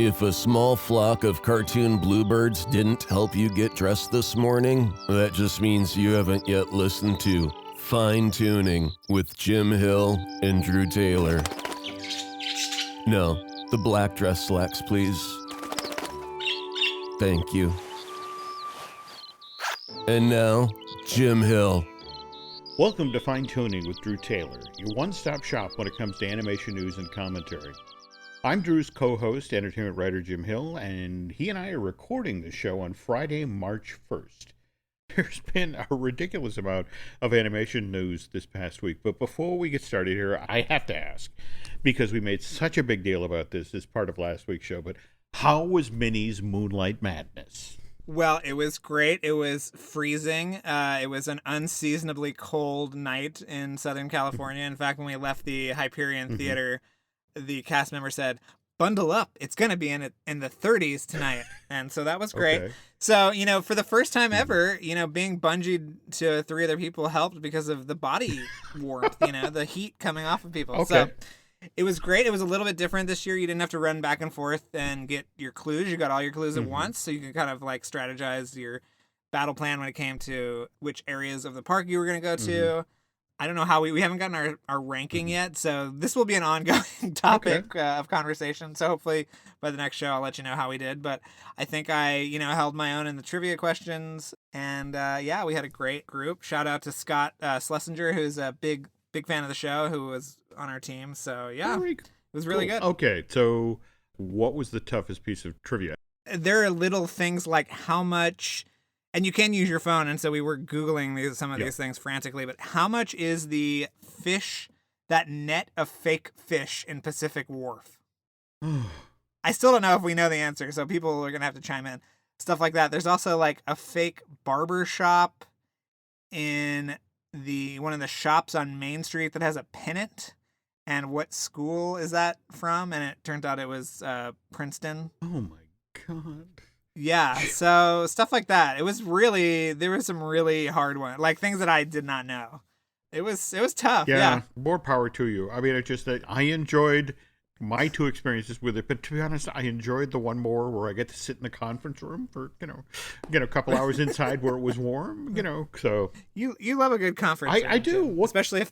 If a small flock of cartoon bluebirds didn't help you get dressed this morning, that just means you haven't yet listened to Fine Tuning with Jim Hill and Drew Taylor. No, the black dress slacks, please. Thank you. And now, Jim Hill. Welcome to Fine Tuning with Drew Taylor, your one-stop shop when it comes to animation news and commentary. I'm Drew's co-host, entertainment writer Jim Hill, and he and I are recording the show on Friday, March 1st. There's been a ridiculous amount of animation news this past week, but before we get started here, I have to ask, because we made such a big deal about this as part of last week's show, but how was Minnie's Moonlight Madness? Well, it was great. It was freezing. It was an unseasonably cold night in Southern California. In fact, when we left the Hyperion Theater, the cast member said, "Bundle up. It's going to be in the 30s tonight." And so that was great. Okay. So, for the first time ever, being bungeed to three other people helped because of the body warmth, the heat coming off of people. Okay. So it was great. It was a little bit different this year. You didn't have to run back and forth and get your clues. You got all your clues at once, so you could kind of like strategize your battle plan when it came to which areas of the park you were going to go to. I don't know how we haven't gotten our ranking yet, so this will be an ongoing topic of conversation. So hopefully by the next show I'll let you know how we did. But I think I held my own in the trivia questions, and we had a great group. Shout out to Scott Schlesinger, who's a big fan of the show, who was on our team. So it was really good. Okay, so what was the toughest piece of trivia? There are little things like how much. And you can use your phone, and so we were Googling some of these things frantically, but how much is the fish, that net of fake fish in Pacific Wharf? I still don't know if we know the answer, so people are going to have to chime in. Stuff like that. There's also like a fake barber shop in one of the shops on Main Street that has a pennant. And what school is that from? And it turned out it was Princeton. Oh my God. Yeah, so stuff like that. There was some really hard ones, like things that I did not know. It was tough. Yeah. More power to you. I mean, it's just that I enjoyed my two experiences with it, but to be honest, I enjoyed the one more where I get to sit in the conference room for, a couple hours inside where it was warm, so. You love a good conference room. I do. Especially if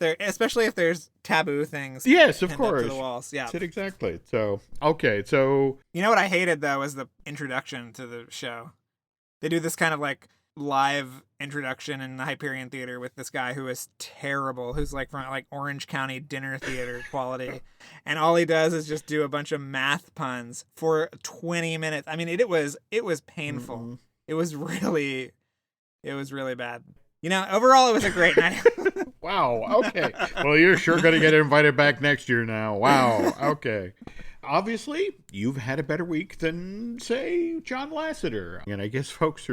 there's taboo things. Yes, of course. To the walls. Yeah. That's it exactly. So, okay, so. You know what I hated though was the introduction to the show. They do this kind of like live introduction in the Hyperion Theater with this guy who is terrible, who's like from like Orange County dinner theater quality, and all he does is just do a bunch of math puns for 20 minutes. I mean, it was painful. It was really bad. Overall it was a great night. Wow. Okay. Well, you're sure going to get invited back next year now. Wow. Okay. Obviously, you've had a better week than, say, John Lasseter. And I guess folks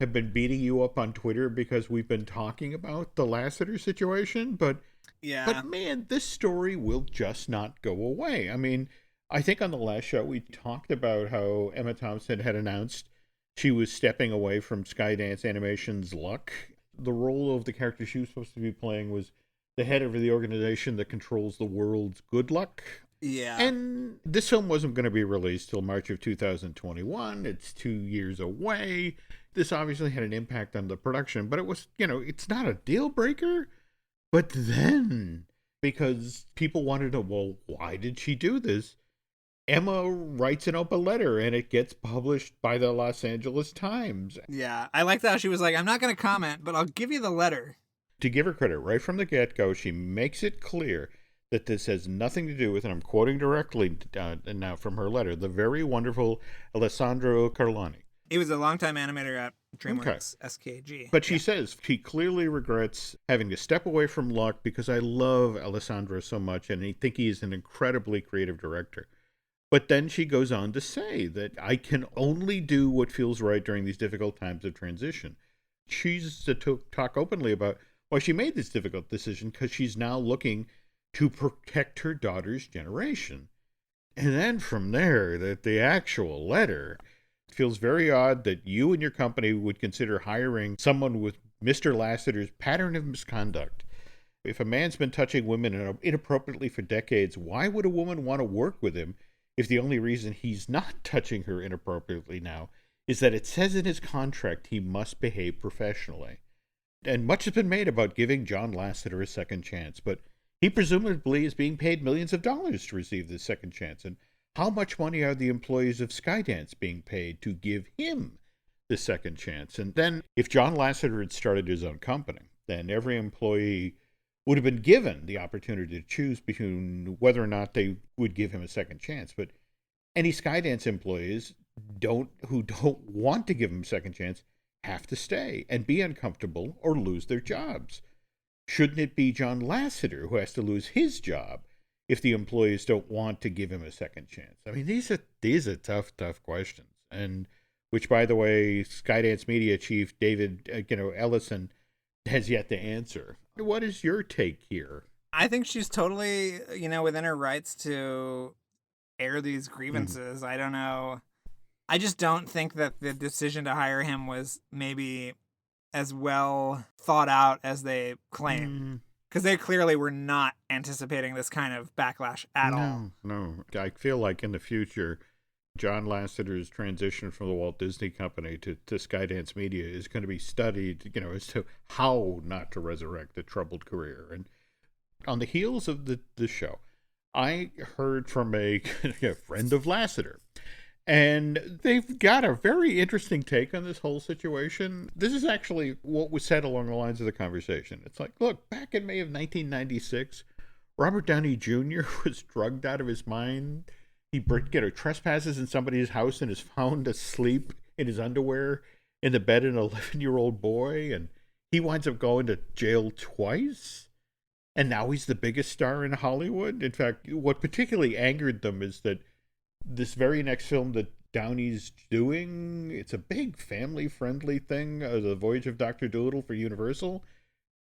have been beating you up on Twitter because we've been talking about the Lasseter situation, but man, this story will just not go away. I mean, I think on the last show we talked about how Emma Thompson had announced she was stepping away from Skydance Animation's Luck. The role of the character she was supposed to be playing was the head of the organization that controls the world's good luck. Yeah. And this film wasn't going to be released till March of 2021. It's 2 years away. This obviously had an impact on the production, but it was, it's not a deal breaker. But then, because people wanted to, well, why did she do this? Emma writes an open letter and it gets published by the Los Angeles Times. Yeah, I like that. She was like, I'm not going to comment, but I'll give you the letter. To give her credit, right from the get-go, she makes it clear that this has nothing to do with, and I'm quoting directly now from her letter, the very wonderful Alessandro Carloni. He was a longtime animator at DreamWorks SKG. But she says she clearly regrets having to step away from Luck because I love Alessandro so much and I think he is an incredibly creative director. But then she goes on to say that I can only do what feels right during these difficult times of transition. She's to talk openly about why she made this difficult decision because she's now looking to protect her daughter's generation. And then from there, that the actual letter feels very odd that you and your company would consider hiring someone with Mr. Lasseter's pattern of misconduct. If a man's been touching women inappropriately for decades, why would a woman want to work with him if the only reason he's not touching her inappropriately now is that it says in his contract he must behave professionally. And much has been made about giving John Lasseter a second chance, but he presumably is being paid millions of dollars to receive this second chance. And how much money are the employees of Skydance being paid to give him the second chance? And then if John Lasseter had started his own company, then every employee would have been given the opportunity to choose between whether or not they would give him a second chance. But any Skydance employees who don't want to give him a second chance have to stay and be uncomfortable or lose their jobs. Shouldn't it be John Lasseter who has to lose his job if the employees don't want to give him a second chance? I mean, these are tough questions, and which, by the way, Skydance Media Chief David Ellison has yet to answer. What is your take here? I think she's totally, within her rights to air these grievances. I don't know. I just don't think that the decision to hire him was maybe as well thought out as they claim. Because they clearly were not anticipating this kind of backlash at all. No. I feel like in the future, John Lasseter's transition from the Walt Disney Company to Skydance Media is going to be studied, as to how not to resurrect a troubled career. And on the heels of the show, I heard from a friend of Lasseter, and they've got a very interesting take on this whole situation. This is actually what was said along the lines of the conversation. It's like, look, back in May of 1996, Robert Downey Jr. was drugged out of his mind. He trespasses in somebody's house and is found asleep in his underwear in the bed of an 11-year-old boy, and he winds up going to jail twice. And now he's the biggest star in Hollywood. In fact, what particularly angered them is that this very next film that Downey's doing, it's a big family-friendly thing, The Voyage of Dr. Dolittle for Universal.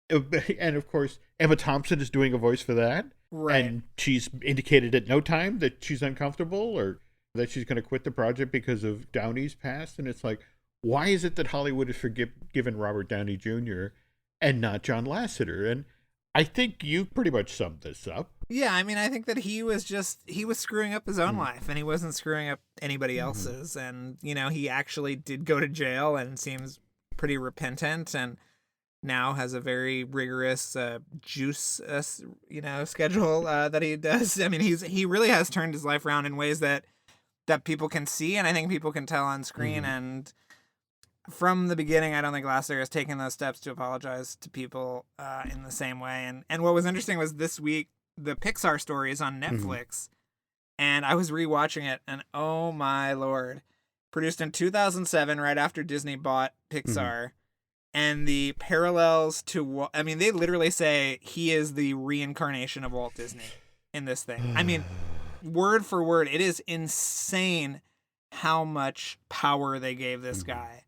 And, of course, Emma Thompson is doing a voice for that. Right. And she's indicated at no time that she's uncomfortable or that she's going to quit the project because of Downey's past. And it's like, why is it that Hollywood has forgiven Robert Downey Jr. and not John Lasseter? And I think you pretty much summed this up. Yeah, I mean, I think that he was screwing up his own life, and he wasn't screwing up anybody else's. And, he actually did go to jail and seems pretty repentant, and now has a very rigorous juice, schedule that he does. I mean, he really has turned his life around in ways that people can see, and I think people can tell on screen. And from the beginning, I don't think Lasseter has taken those steps to apologize to people in the same way. And what was interesting was this week, the Pixar story is on Netflix, and I was rewatching it, and oh my Lord, produced in 2007, right after Disney bought Pixar. And the parallels to, they literally say he is the reincarnation of Walt Disney in this thing. I mean, word for word, it is insane how much power they gave this guy.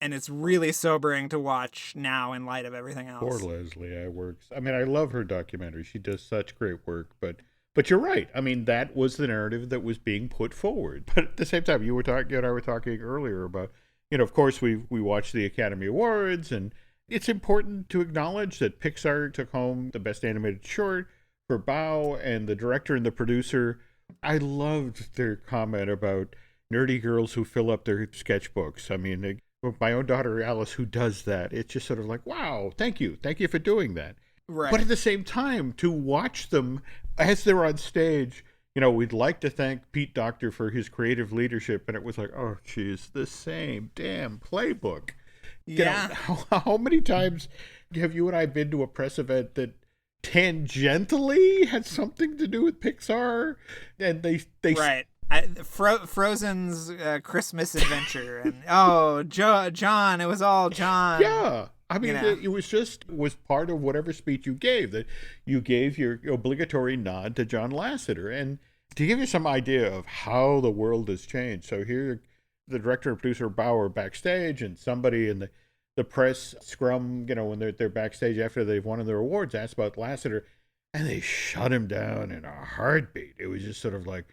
And it's really sobering to watch now in light of everything else. Poor Leslie Works. I mean, I love her documentary. She does such great work, but you're right. I mean, that was the narrative that was being put forward. But at the same time, you and I were talking earlier about, of course, we watched the Academy Awards, and it's important to acknowledge that Pixar took home the Best Animated Short for Bao, and the director and the producer. I loved their comment about nerdy girls who fill up their sketchbooks. I mean, my own daughter, Alice, who does that. It's just sort of like, wow, thank you for doing that. Right. But at the same time, to watch them as they're on stage, we'd like to thank Pete Docter for his creative leadership. And it was like, oh, geez, the same damn playbook. Yeah. How many times have you and I been to a press event that tangentially had something to do with Pixar? And they right. Frozen's Christmas Adventure. And, John, it was all John. Yeah. I mean, it was part of whatever speech you gave, that you gave your obligatory nod to John Lasseter. And to give you some idea of how the world has changed, so here the director and producer Bauer backstage, and somebody in the press scrum, when they're backstage after they've won their awards, asked about Lasseter, and they shut him down in a heartbeat. It was just sort of like,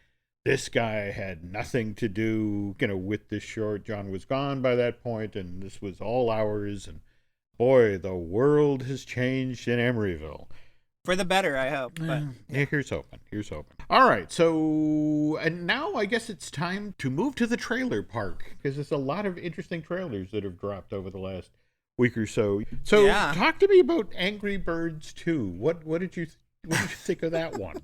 this guy had nothing to do, with this short. John was gone by that point, and this was all ours, and boy, the world has changed in Emeryville. For the better, I hope. But yeah, here's hoping. Here's hoping. All right. So, and now I guess it's time to move to the trailer park because there's a lot of interesting trailers that have dropped over the last week or so. So, talk to me about Angry Birds 2. What did you think of that one?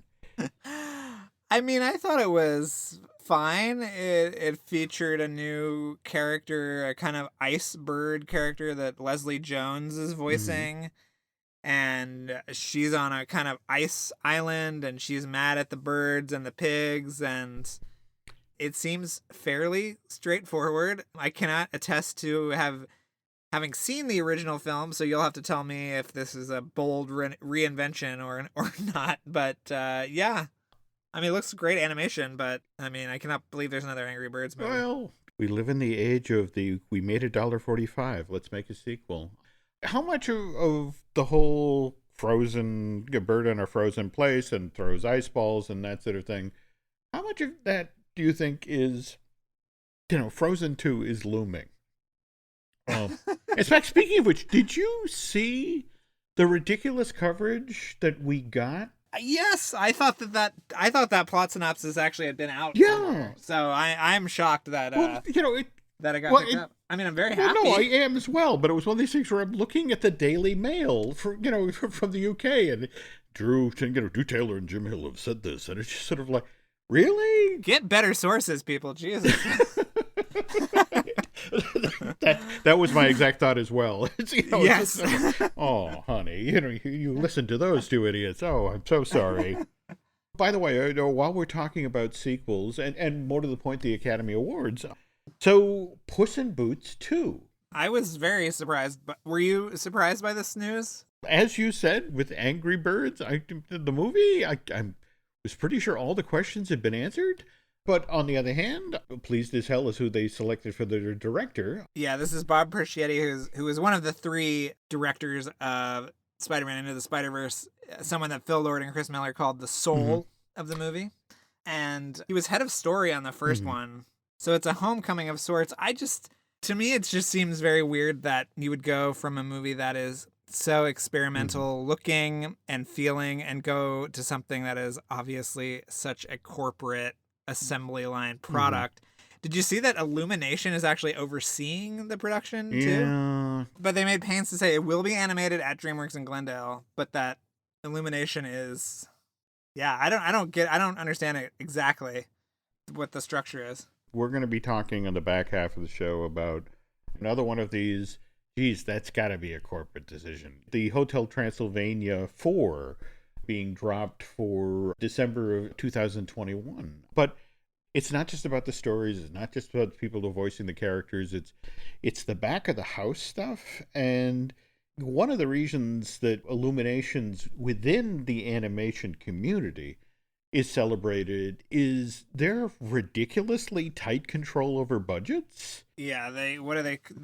I mean, I thought it was fine. It featured a new character, a kind of ice bird character that Leslie Jones is voicing. And she's on a kind of ice island, and she's mad at the birds and the pigs, and it seems fairly straightforward. I cannot attest to having seen the original film, so you'll have to tell me if this is a bold reinvention or not. But yeah, I mean, it looks great animation, but I mean, I cannot believe there's another Angry Birds movie. Well, we live in the age of we made $1.45. Let's make a sequel. How much of the whole frozen bird in a frozen place and throws ice balls and that sort of thing, how much of that do you think is, Frozen 2 is looming? In fact, speaking of which, did you see the ridiculous coverage that we got? Yes, I thought that plot synopsis actually had been out. Yeah. Somewhere. So I'm shocked that that it got picked up. I mean, I'm very happy. No, I am as well. But it was one of these things where I'm looking at the Daily Mail from the UK, and Drew Taylor and Jim Hill have said this, and it's just sort of like, really? Get better sources, people. Jesus. that was my exact thought as well. Yes. Oh, honey, you listen to those two idiots. Oh, I'm so sorry. By the way, while we're talking about sequels, and more to the point, the Academy Awards. So, Puss in Boots 2. I was very surprised. But were you surprised by this news? As you said, with Angry Birds, the movie, I was pretty sure all the questions had been answered. But on the other hand, pleased as hell is who they selected for their director. Yeah, this is Bob Persichetti, who is one of the 3 directors of Spider-Man Into the Spider-Verse, someone that Phil Lord and Chris Miller called the soul of the movie. And he was head of story on the first one. So it's a homecoming of sorts. To me, it just seems very weird that you would go from a movie that is so experimental looking and feeling and go to something that is obviously such a corporate assembly line product. Did you see that Illumination is actually overseeing the production too? Yeah. But they made pains to say it will be animated at DreamWorks in Glendale, but that Illumination is, I don't understand it exactly what the structure is. We're going to be talking in the back half of the show about another one of these. Geez, that's got to be a corporate decision. The Hotel Transylvania 4 being dropped for December of 2021. But it's not just about the stories. It's not just about the people who are voicing the characters. It's the back of the house stuff. And one of the reasons that Illuminations within the animation community is celebrated is their ridiculously tight control over budgets. Yeah, they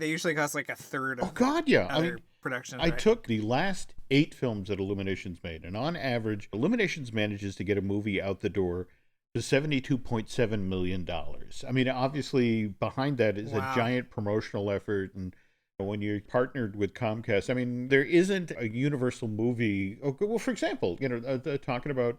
usually cost like a third of other productions. I took the last 8 films that Illuminations made, and on average, Illuminations manages to get a movie out the door to $72.7 million. I mean, obviously, behind that is a giant promotional effort, and when you're partnered with Comcast, I mean, there isn't a Universal movie. Well, for example, talking about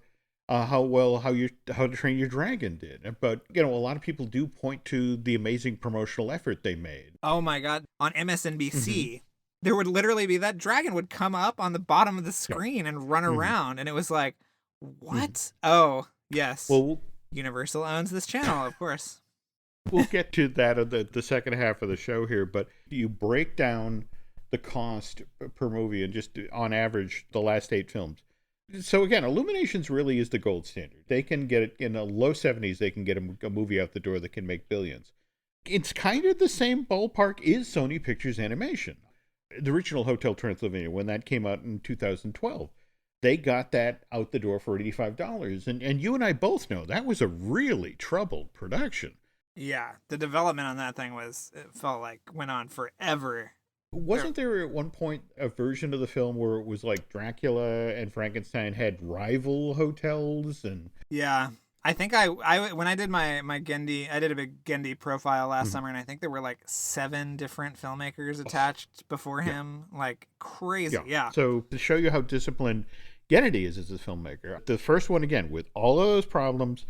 How to Train Your Dragon did. But, a lot of people do point to the amazing promotional effort they made. Oh my God. On MSNBC, there would literally be that dragon would come up on the bottom of the screen and run around. And it was like, what? Oh, yes. Well, Universal owns this channel, of course. We'll get to that in the second half of the show here. But you break down the cost per movie and just on average, the last 8 films. So again, Illuminations really is the gold standard. They can get it in the low 70s. They can get a movie out the door that can make billions. It's kind of the same ballpark is Sony Pictures Animation. The original Hotel Transylvania, when that came out in 2012, they got that out the door for $85. And you and I both know that was a really troubled production. Yeah, the development on that thing felt like went on forever. Wasn't there at one point a version of the film where it was like Dracula and Frankenstein had rival hotels? And yeah, I think I when I did my Gendy, I did a big Gendy profile last summer, and I think there were like 7 different filmmakers attached before him, like crazy. Yeah. So to show you how disciplined Kennedy is as a filmmaker. The first one, again, with all of those problems,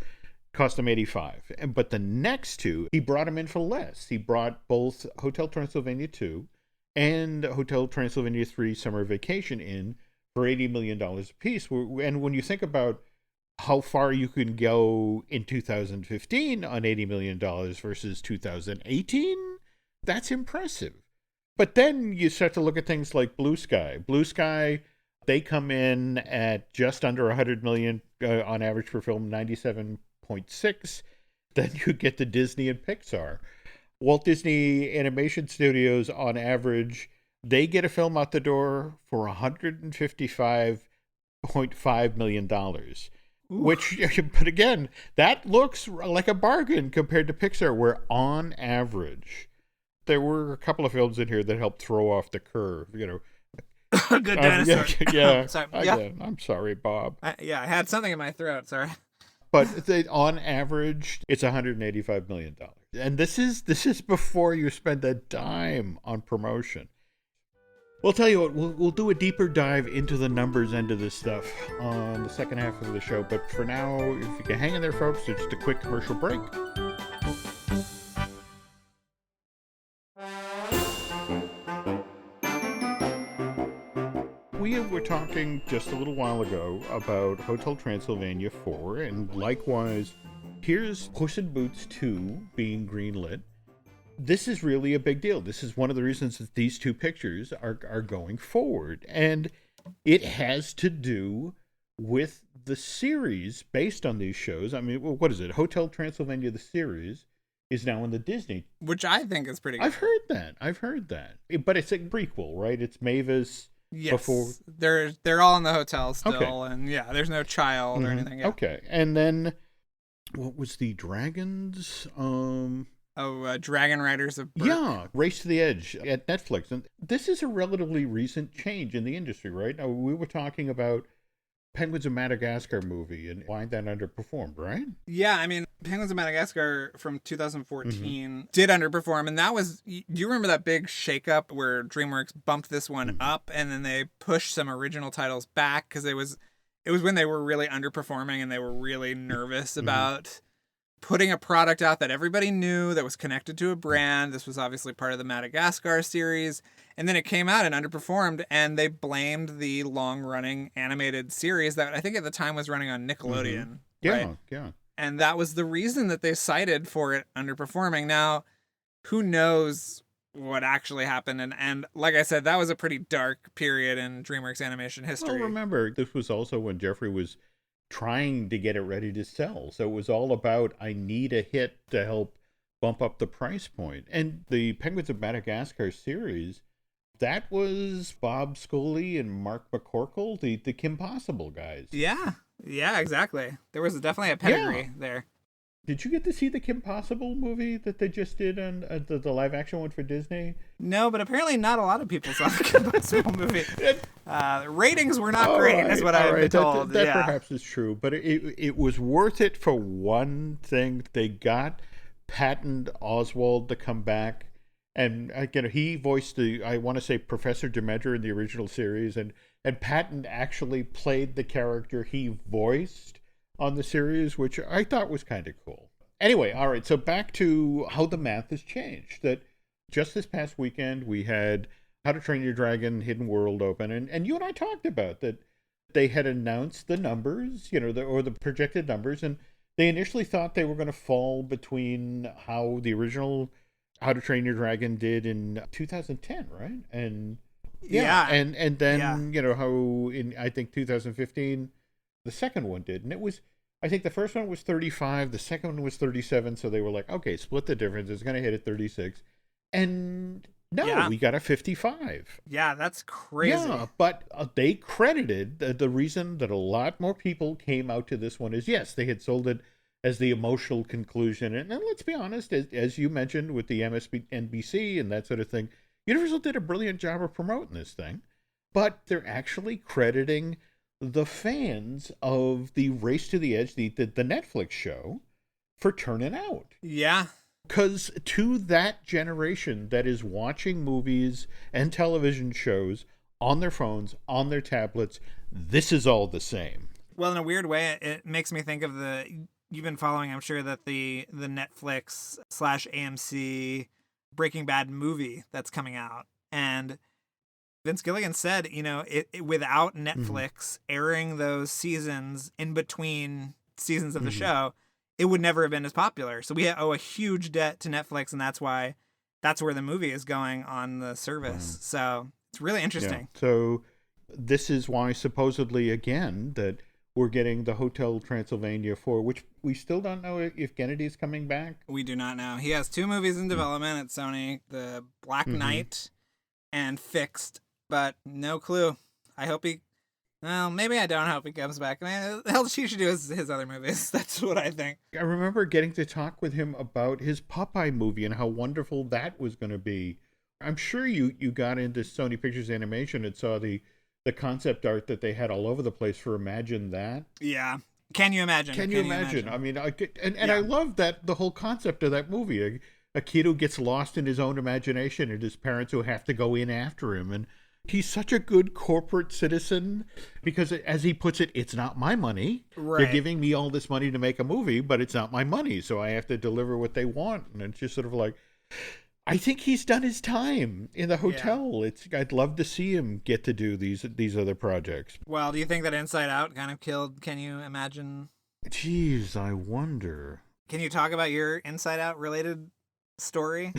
cost him $85. But the next two, he brought him in for less. He brought both Hotel Transylvania 2 and Hotel Transylvania 3 Summer Vacation in for $80 million apiece. And when you think about how far you can go in 2015 on $80 million versus 2018, that's impressive. But then you start to look at things like Blue Sky. Blue Sky, they come in at just under $100 million on average per film, 97.6. Then you get to Disney and Pixar. Walt Disney Animation Studios, on average, they get a film out the door for $155.5 million. Which, but again, that looks like a bargain compared to Pixar, where on average, there were a couple of films in here that helped throw off the curve, Good dinosaur. Yeah. Sorry. Again, I'm sorry, Bob. I had something in my throat. Sorry. But on average, it's $185 million. And this is before you spend a dime on promotion. We'll tell you what, we'll do a deeper dive into the numbers end of this stuff on the second half of the show. But for now, if you can hang in there, folks, it's just a quick commercial break. We were talking just a little while ago about Hotel Transylvania 4, and likewise, here's Puss in Boots 2 being greenlit. This is really a big deal. This is one of the reasons that these two pictures are going forward. And it has to do with the series based on these shows. I mean, what is it? Hotel Transylvania, the series, is now in the Disney. Which I think is pretty good. I've heard that. But it's a prequel, right? It's Mavis. Yes. Before... They're all in the hotel still. Okay. And yeah, there's no child or anything. Yeah. Okay. And then, what was the Dragons? Dragon Riders of Berk. Yeah, Race to the Edge at Netflix. And this is a relatively recent change in the industry, right? Now, we were talking about Penguins of Madagascar movie and why that underperformed, right? Yeah, I mean, Penguins of Madagascar from 2014 did underperform. And that was, do you remember that big shakeup where DreamWorks bumped this one up and then they pushed some original titles back because it was when they were really underperforming and they were really nervous about putting a product out that everybody knew that was connected to a brand. This was obviously part of the Madagascar series. And then it came out and underperformed, and they blamed the long-running animated series that I think at the time was running on Nickelodeon. Yeah, right? yeah. And that was the reason that they cited for it underperforming. Now, who knows what actually happened? And like I said, that was a pretty dark period in DreamWorks animation history. Well, remember, this was also when Jeffrey was trying to get it ready to sell. So it was all about, I need a hit to help bump up the price point. And the Penguins of Madagascar series, that was Bob Scully and Mark McCorkle, the Kim Possible guys. Yeah, exactly. There was definitely a pedigree there. Did you get to see the Kim Possible movie that they just did on the live action one for Disney? No, but apparently not a lot of people saw the Kim Possible movie. Ratings were not great, is what I've been told. That perhaps is true, but it was worth it for one thing. They got Patton Oswalt to come back, and again, he voiced I want to say Professor Demeter in the original series, and Patton actually played the character he voiced on the series, which I thought was kind of cool. Anyway, all right, so back to how the math has changed. That just this past weekend, we had How to Train Your Dragon Hidden World open, and you and I talked about that. They had announced the numbers, the projected numbers, and they initially thought they were going to fall between how the original How to Train Your Dragon did in 2010, right? And and then how in I think 2015 the second one did, and it was, I think the first one was 35, the second one was 37, so they were like, okay, split the difference, it's going to hit at 36, and we got a 55. Yeah, that's crazy. Yeah, but they credited the reason that a lot more people came out to this one is, yes, they had sold it as the emotional conclusion, and let's be honest, as you mentioned with the NBC and that sort of thing, Universal did a brilliant job of promoting this thing, but they're actually crediting the fans of the Race to the Edge, the Netflix show, for turning out. Yeah. Because to that generation that is watching movies and television shows on their phones, on their tablets. This is all the same. Well, in a weird way, it makes me think of you've been following, I'm sure, that the Netflix / AMC Breaking Bad movie that's coming out. And Vince Gilligan said, without Netflix airing those seasons in between seasons of the show, it would never have been as popular. So we owe a huge debt to Netflix, and that's where the movie is going on the service. So it's really interesting. Yeah. So this is why supposedly, again, that we're getting the Hotel Transylvania 4, which we still don't know if Kennedy's coming back. We do not know. He has 2 movies in development at Sony, The Black Knight and Fixed, but no clue. I hope maybe I don't hope he comes back. I mean, the hell he should do his other movies. That's what I think. I remember getting to talk with him about his Popeye movie and how wonderful that was going to be. I'm sure you got into Sony Pictures Animation and saw the concept art that they had all over the place for Imagine That. Yeah. Can you imagine? Can you imagine? I mean, I love that, the whole concept of that movie. A kid who gets lost in his own imagination and his parents who have to go in after him. And he's such a good corporate citizen because, as he puts it, it's not my money. Right. They're giving me all this money to make a movie, but it's not my money. So I have to deliver what they want. And it's just sort of like, I think he's done his time in the hotel. Yeah. I'd love to see him get to do these other projects. Well, do you think that Inside Out kind of killed Can You Imagine? Jeez, I wonder. Can you talk about your Inside Out related story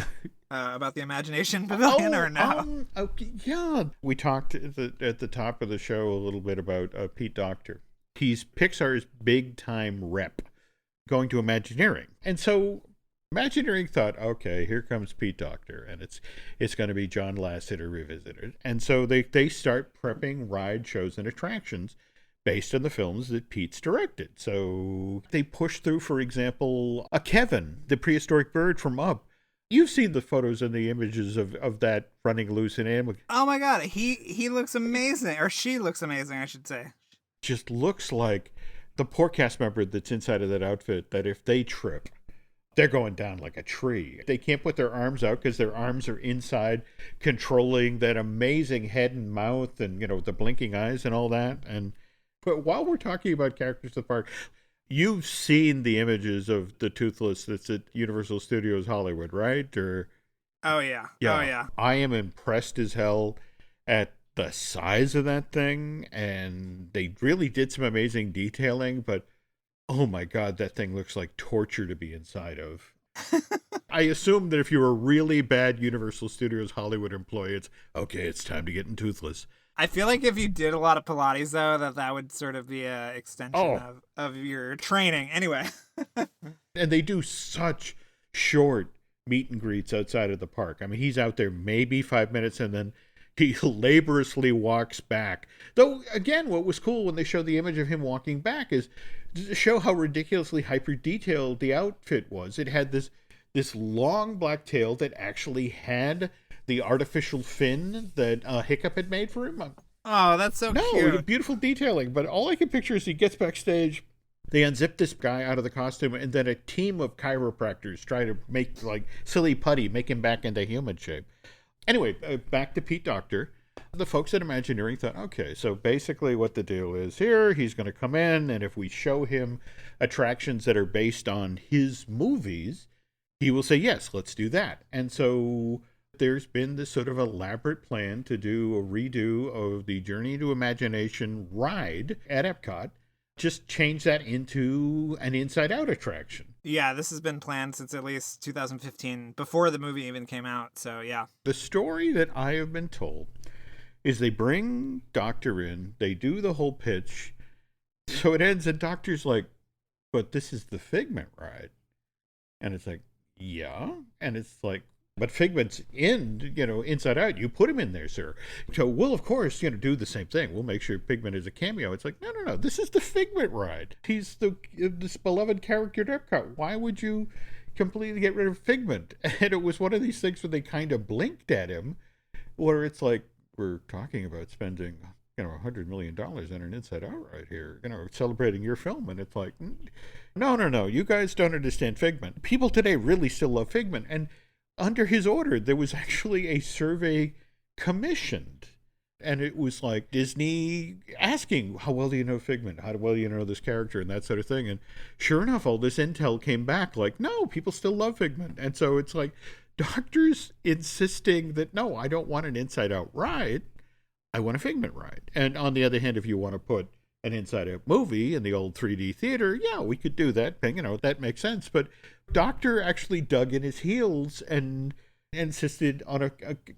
about the Imagination Pavilion or no? Okay, yeah. We talked at the top of the show a little bit about Pete Docter. He's Pixar's big time rep going to Imagineering. And so Imagineering thought, okay, here comes Pete Docter, and it's going to be John Lasseter revisited. And so they start prepping ride shows and attractions based on the films that Pete's directed. So they push through, for example, a Kevin, the prehistoric bird from Up. You've seen the photos and the images of that running loose in Animal. Oh my God, he looks amazing, or she looks amazing, I should say. Just looks like the poor cast member that's inside of that outfit, that if they trip, they're going down like a tree. They can't put their arms out because their arms are inside controlling that amazing head and mouth and, the blinking eyes and all that. But while we're talking about characters of the park, you've seen the images of the Toothless that's at Universal Studios Hollywood, right? Oh, yeah. Yeah. Oh, yeah. I am impressed as hell at the size of that thing, and they really did some amazing detailing, but oh my God, that thing looks like torture to be inside of. I assume that if you're a really bad Universal Studios Hollywood employee, it's time to get in Toothless. I feel like if you did a lot of Pilates, though, that would sort of be an extension of your training. Anyway. And they do such short meet and greets outside of the park. I mean, he's out there maybe 5 minutes, and then he laboriously walks back. Though, again, what was cool when they showed the image of him walking back is to show how ridiculously hyper-detailed the outfit was. It had this long black tail that actually had the artificial fin that Hiccup had made for him. Oh, that's so cute. No, beautiful detailing. But all I can picture is he gets backstage, they unzip this guy out of the costume, and then a team of chiropractors try to make, like, silly putty, make him back into human shape. Anyway, back to Pete Docter. The folks at Imagineering thought, okay, so basically what the deal is here, he's going to come in, and if we show him attractions that are based on his movies, he will say, yes, let's do that. And so there's been this sort of elaborate plan to do a redo of the Journey to Imagination ride at Epcot. Just change that into an Inside Out attraction. Yeah, this has been planned since at least 2015, before the movie even came out, so yeah. The story that I have been told is they bring Doctor in, they do the whole pitch, so it ends and Doctor's like, but this is the Figment ride. And it's like, yeah. And it's like, but Figment's in, Inside Out. You put him in there, sir. So we'll, of course, do the same thing. We'll make sure Figment is a cameo. It's like, no. This is the Figment ride. He's this beloved character at Epcot. Why would you completely get rid of Figment? And it was one of these things where they kind of blinked at him, where it's like, we're talking about spending, $100 million on an Inside Out right here, celebrating your film. And it's like, no. You guys don't understand Figment. People today really still love Figment. And under his order, there was actually a survey commissioned And it was like Disney asking, how well do you know Figment? How well do you know this character? And that sort of thing. And sure enough, all this intel came back like, no, people still love Figment. And so it's like doctors insisting that, no, I don't want an Inside Out ride. I want a Figment ride. And on the other hand, if you want to put an Inside Out movie in the old 3D theater, yeah, we could do that. That makes sense. But Doctor actually dug in his heels and insisted on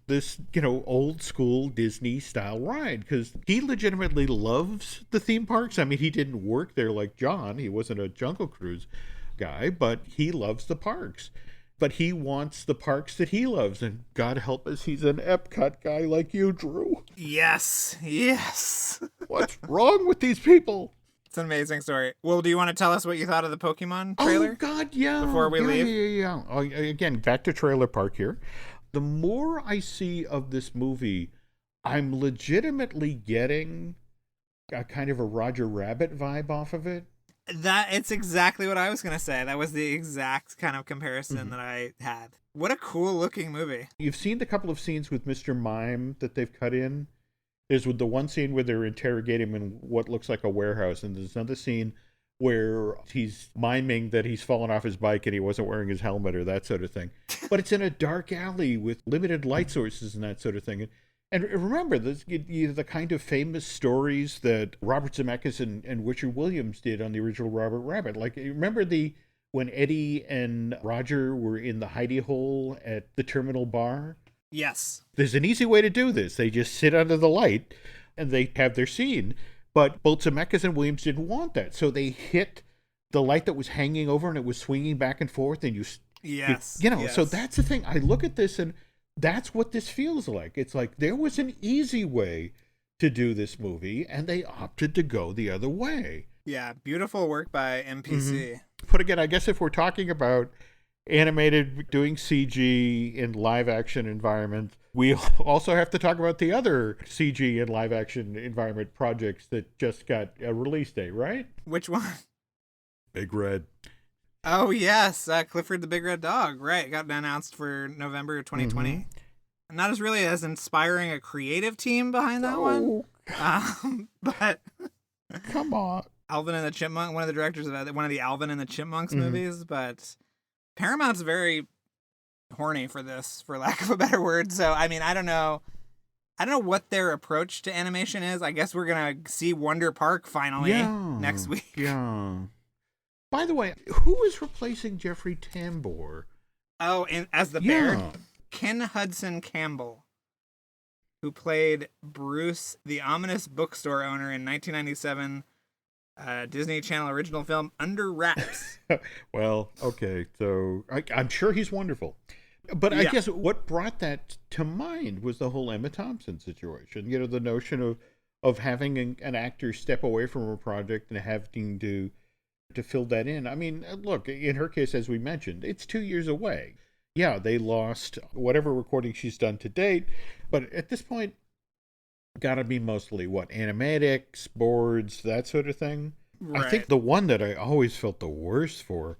this old school Disney style ride, because he legitimately loves the theme parks. I mean, he didn't work there like John. He wasn't a Jungle Cruise guy, but he loves the parks. But he wants the parks that he loves, and God help us, he's an Epcot guy like you, Drew. Yes. What's wrong with these people? It's an amazing story. Well, do you want to tell us what you thought of the Pokemon trailer? Oh, God, yeah. Before we leave? Yeah. Again, back to Trailer Park here. The more I see of this movie, I'm legitimately getting a kind of a Roger Rabbit vibe off of it. It's exactly what I was going to say. That was the exact kind of comparison that I had. What a cool looking movie. You've seen the couple of scenes with Mr. Mime that they've cut in. There's the one scene where they're interrogating him in what looks like a warehouse, and there's another scene where he's miming that he's fallen off his bike and he wasn't wearing his helmet or that sort of thing. But it's in a dark alley with limited light sources and that sort of thing. And remember, the kind of famous stories that Robert Zemeckis and Richard Williams did on the original Robert Rabbit. Like, remember when Eddie and Roger were in the hidey hole at the Terminal Bar? Yes. There's an easy way to do this. They just sit under the light and they have their scene. But both Zemeckis and Williams didn't want that. So they hit the light that was hanging over and it was swinging back and forth. And yes. So that's the thing. I look at this and that's what this feels like. It's like there was an easy way to do this movie and they opted to go the other way. Yeah. Beautiful work by MPC. Mm-hmm. But again, I guess if we're talking about animated doing CG in live action environment, we also have to talk about the other CG and live action environment projects that just got a release date, right? Which one? Big Red. Oh, yes. Clifford the Big Red Dog. Right. Got announced for November 2020. Mm-hmm. Not really as inspiring a creative team behind that one. But come on. Alvin and the Chipmunk, one of the directors of one of the Alvin and the Chipmunks movies, but Paramount's very horny for this, for lack of a better word. So, I mean, I don't know what their approach to animation is. I guess we're going to see Wonder Park finally next week. Yeah. By the way, who is replacing Jeffrey Tambor? Oh, and as the bear? Ken Hudson Campbell, who played Bruce, the ominous bookstore owner in 1997 Disney Channel original film Under Wraps. Well, okay, so I'm sure he's wonderful. But I guess what brought that to mind was the whole Emma Thompson situation. The notion of having an actor step away from a project and having to fill that in. I mean, look, in her case, as we mentioned, it's 2 years away. Yeah, they lost whatever recording she's done to date, but at this point, gotta be mostly animatics, boards, that sort of thing. Right. I think the one that I always felt the worst for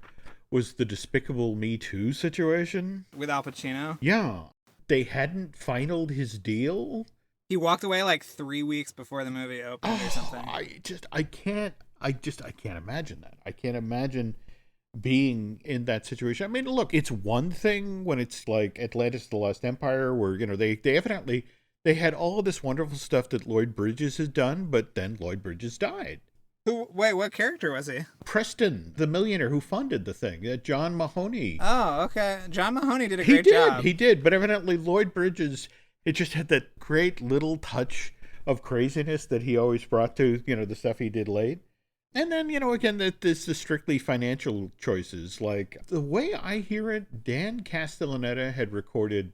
was the Despicable Me 2 situation. With Al Pacino? Yeah. They hadn't finalized his deal. He walked away like 3 weeks before the movie opened or something. I can't imagine that. I can't imagine being in that situation. I mean, look, it's one thing when it's like Atlantis the Lost Empire where, they evidently, they had all of this wonderful stuff that Lloyd Bridges had done, but then Lloyd Bridges died. Wait, what character was he? Preston, the millionaire who funded the thing. John Mahoney. Oh, okay. John Mahoney did a great job. He did, but evidently Lloyd Bridges, it just had that great little touch of craziness that he always brought to, the stuff he did late. And then, again, there's the strictly financial choices. Like, the way I hear it, Dan Castellaneta had recorded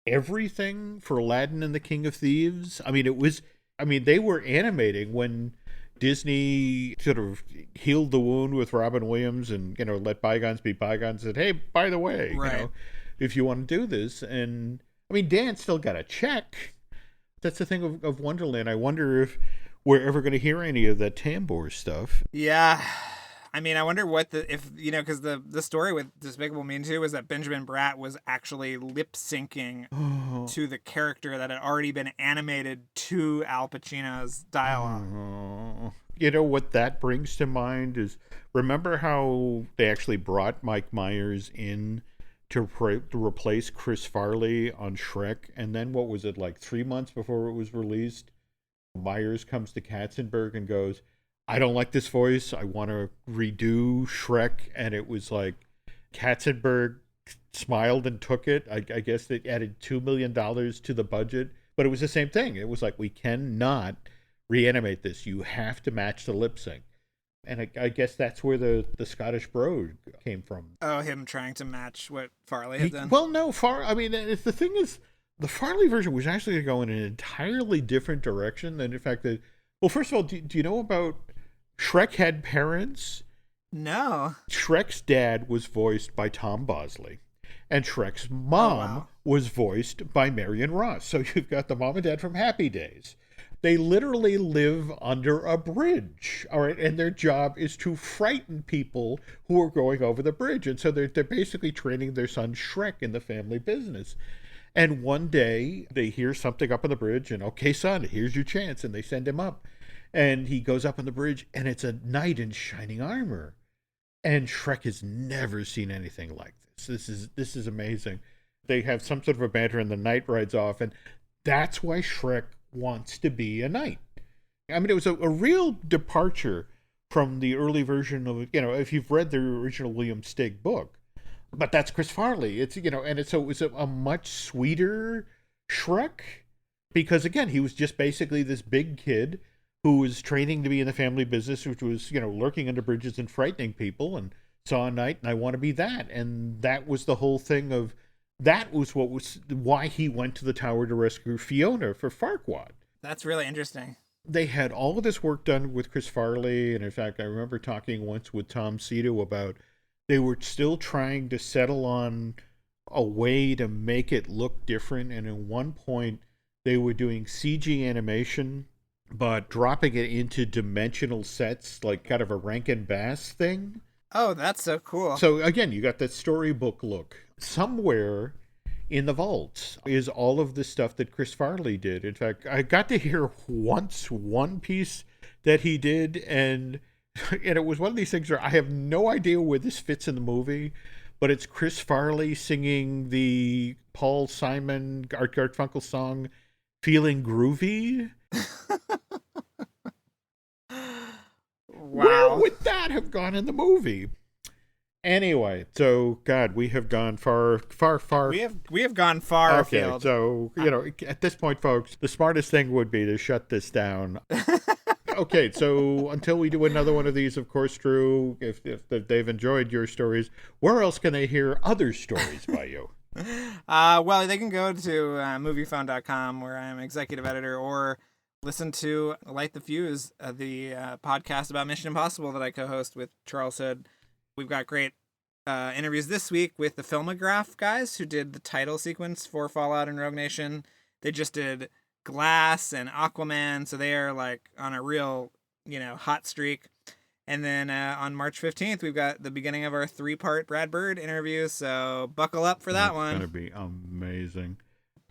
everything for Aladdin and the King of Thieves. I mean, they were animating when Disney sort of healed the wound with Robin Williams and, let bygones be bygones and said, hey, by the way, if you want to do this. And, I mean, Dan still got a check. That's the thing of Wonderland. I wonder if we're ever going to hear any of that Tambor stuff. Yeah. I mean, I wonder what because the story with Despicable Me 2 was that Benjamin Bratt was actually lip syncing to the character that had already been animated to Al Pacino's dialogue. You know what that brings to mind is, remember how they actually brought Mike Myers in to replace Chris Farley on Shrek, and then what was it, like 3 months before it was released, Myers comes to Katzenberg and goes, I don't like this voice. I want to redo Shrek. And it was like Katzenberg smiled and took it. I guess they added $2 million to the budget. But it was the same thing. It was like, we cannot reanimate this. You have to match the lip sync. And I guess that's where the Scottish Brogue came from. Oh, him trying to match what Farley had done? Well, no. The thing is, the Farley version was actually going to go in an entirely different direction than, in fact, well, first of all, do you know about Shrek had parents? No. Shrek's dad was voiced by Tom Bosley, and Shrek's mom was voiced by Marion Ross. So you've got the mom and dad from Happy Days. They literally live under a bridge, all right, and their job is to frighten people who are going over the bridge. And so they're basically training their son Shrek in the family business. And one day they hear something up on the bridge, and okay, son, here's your chance, and they send him up. And he goes up on the bridge, and it's a knight in shining armor. And Shrek has never seen anything like this. This is amazing. They have some sort of a banter, and the knight rides off, and that's why Shrek wants to be a knight. I mean, it was a real departure from the early version of, if you've read the original William Steig book. But that's Chris Farley. It's, so it was a much sweeter Shrek, because, again, he was just basically this big kid who was training to be in the family business, which was, lurking under bridges and frightening people, and saw a knight, and I want to be that. And that was the whole thing of, that was why he went to the tower to rescue Fiona for Farquaad. That's really interesting. They had all of this work done with Chris Farley, and in fact, I remember talking once with Tom Cito about, they were still trying to settle on a way to make it look different, and at one point, they were doing CG animation, but dropping it into dimensional sets, like kind of a Rankin Bass thing. Oh, that's so cool. So again, you got that storybook look. Somewhere in the vaults is all of the stuff that Chris Farley did. In fact, I got to hear once one piece that he did, and it was one of these things where I have no idea where this fits in the movie, but it's Chris Farley singing the Paul Simon, Art Garfunkel song, Feeling Groovy. Wow. Where would that have gone in the movie? Anyway, so God, we have gone far. We have gone far okay, afield. So at this point, folks, the smartest thing would be to shut this down. Okay, so until we do another one of these, of course, Drew, if they've enjoyed your stories, where else can they hear other stories by you? Well, they can go to moviephone.com, where I am executive editor, or listen to Light the Fuse, the podcast about Mission Impossible that I co-host with Charles Hood. We've got great interviews this week with the Filmograph guys who did the title sequence for Fallout and Rogue Nation. They just did Glass and Aquaman, so they are like on a real, hot streak. And then on March 15th, we've got the beginning of our 3-part Brad Bird interview, so buckle up for that one. It's going to be amazing.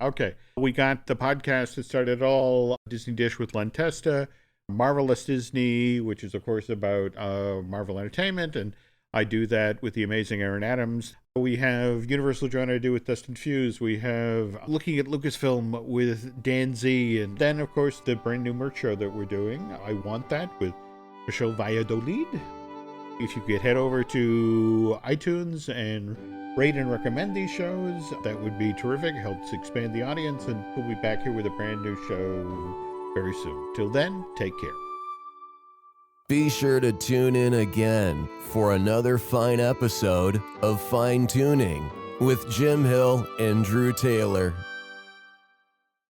Okay, we got the podcast that started all, Disney Dish with Len Testa, Marvelous Disney, which is, of course, about Marvel Entertainment, and I do that with the amazing Aaron Adams. We have Universal Joint I do with Dustin Fuse. We have Looking at Lucasfilm with Dan Z. And then, of course, the brand new merch show that we're doing, I Want That, with Michelle Valladolid. If you could head over to iTunes and rate and recommend these shows, that would be terrific. It helps expand the audience, and we'll be back here with a brand new show very soon. Till then, take care. Be sure to tune in again for another fine episode of Fine Tuning with Jim Hill and Drew Taylor.